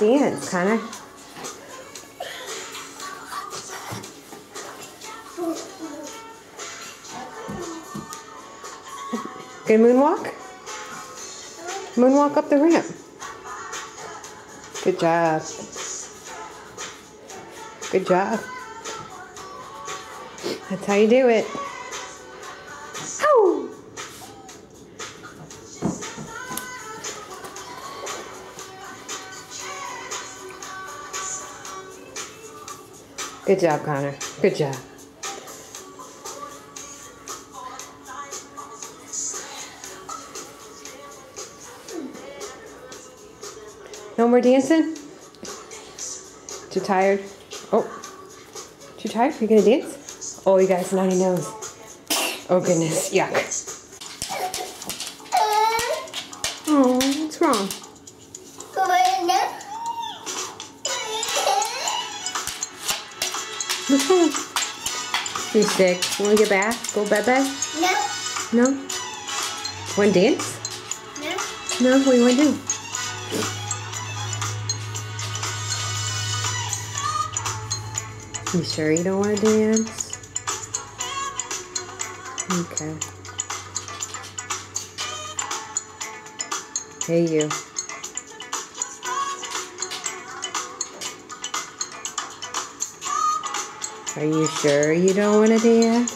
dance, Connor. Good moonwalk? Moonwalk up the ramp. Good job. Good job. That's how you do it. Ow! Good job, Connor. Good job. No more dancing? Too tired? Oh. Too tired? You gonna dance? Oh, you got a snotty nose. Oh goodness, yuck. Oh, what's wrong? What's wrong? You sick? You wanna get bath? Go bye-bye? No. No? Wanna dance? No. No? What do you wanna do? You sure you don't want to dance? Okay. Hey, you. Are you sure you don't want to dance?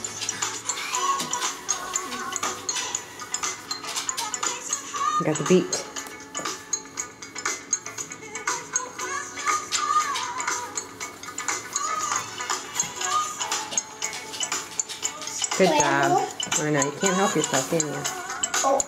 I got the beat. Good job. I know, you can't help yourself, can you?